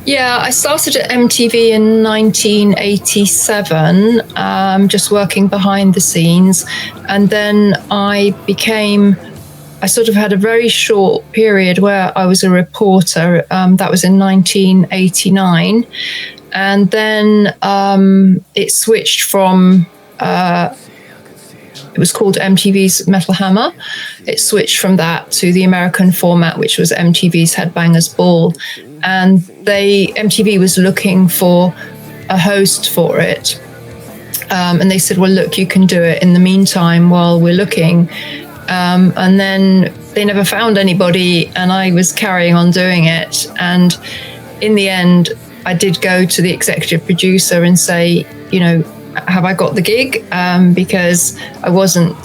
Yeah, I started at MTV in 1987, just working behind the scenes. And then I sort of had a very short period where I was a reporter. That was in 1989. And then it switched from, it was called MTV's Metal Hammer. It switched from that to the American format, which was MTV's Headbanger's Ball. And MTV was looking for a host for it. And they said, well, look, you can do it in the meantime while we're looking. And then they never found anybody, and I was carrying on doing it. And in the end, I did go to the executive producer and say, have I got the gig? Because I wasn't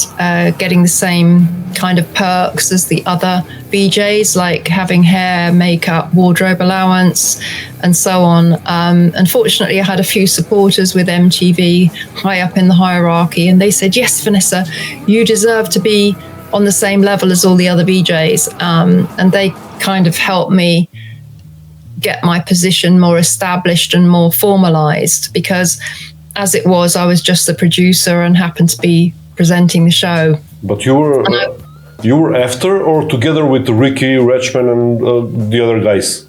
getting the same kind of perks as the other VJs, like having hair, makeup, wardrobe allowance, and so on. Unfortunately, I had a few supporters with MTV high up in the hierarchy, and they said, yes, Vanessa, you deserve to be on the same level as all the other VJs. And they kind of helped me get my position more established and more formalized, because as it was, I was just the producer and happened to be presenting the show. But you were after or together with Riki Rachtman and the other guys?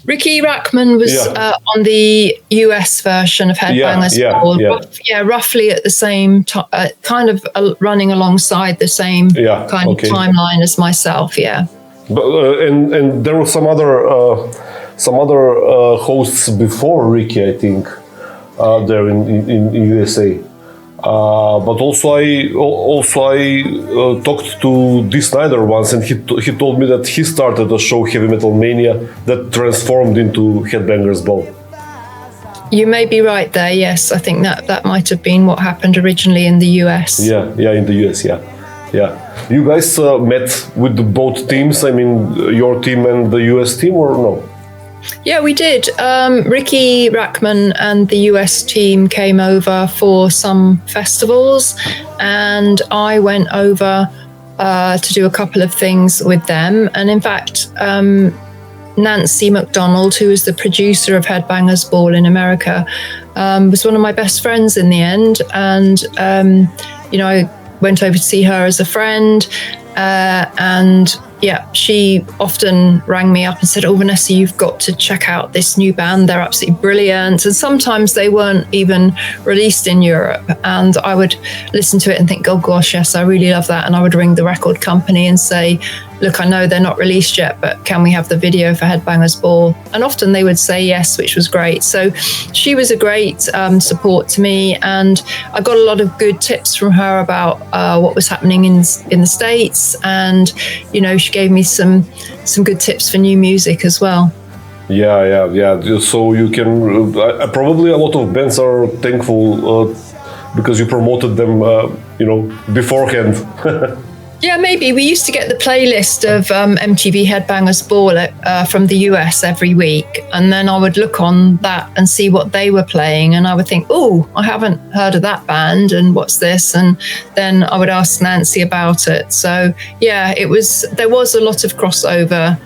Riki Rachtman was on the US version of Headbanger's Ball. Roughly at the same time, kind of running alongside the same kind of timeline as myself. Yeah. But and there were some other hosts before Riki, I think, there in USA. But also I talked to Dee Snider once, and he told me that he started a show, Heavy Metal Mania, that transformed into Headbanger's Ball. You may be right there. Yes, I think that might have been what happened originally in the US. Yeah, in the US. Yeah. You guys met with both teams. I mean, your team and the US team, or no? Yeah, we did. Riki Rachtman and the US team came over for some festivals, and I went over to do a couple of things with them. And in fact, Nancy McDonald, who was the producer of Headbanger's Ball in America, was one of my best friends in the end. And, I went over to see her as a friend, and she often rang me up and said, oh, Vanessa, you've got to check out this new band. They're absolutely brilliant. And sometimes they weren't even released in Europe. And I would listen to it and think, oh, gosh, yes, I really love that. And I would ring the record company and say, look, I know they're not released yet, but can we have the video for Headbanger's Ball? And often they would say yes, which was great. So she was a great support to me. And I got a lot of good tips from her about what was happening in the States. And, she gave me some good tips for new music as well. Yeah. So you can, probably a lot of bands are thankful because you promoted them, beforehand. Yeah, maybe. We used to get the playlist of MTV Headbanger's Ball from the US every week. And then I would look on that and see what they were playing. And I would think, oh, I haven't heard of that band. And what's this? And then I would ask Nancy about it. So, yeah, there was a lot of crossover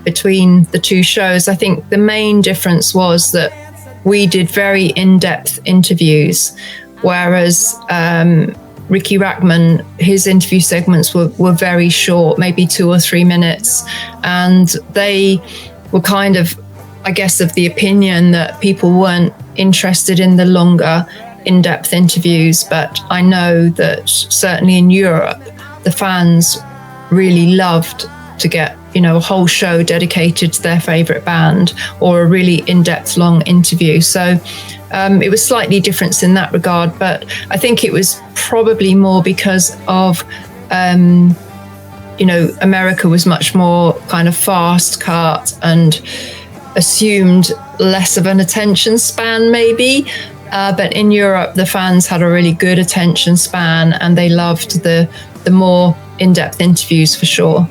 between the two shows. I think the main difference was that we did very in-depth interviews, whereas Riki Rachtman, his interview segments were very short, maybe 2 or 3 minutes. And they were kind of, I guess, of the opinion that people weren't interested in the longer, in-depth interviews. But I know that certainly in Europe, the fans really loved to get, a whole show dedicated to their favorite band, or a really in-depth long interview. So it was slightly different in that regard, but I think it was probably more because of, America was much more kind of fast cut and assumed less of an attention span maybe. But in Europe, the fans had a really good attention span, and they loved the more in-depth interviews for sure.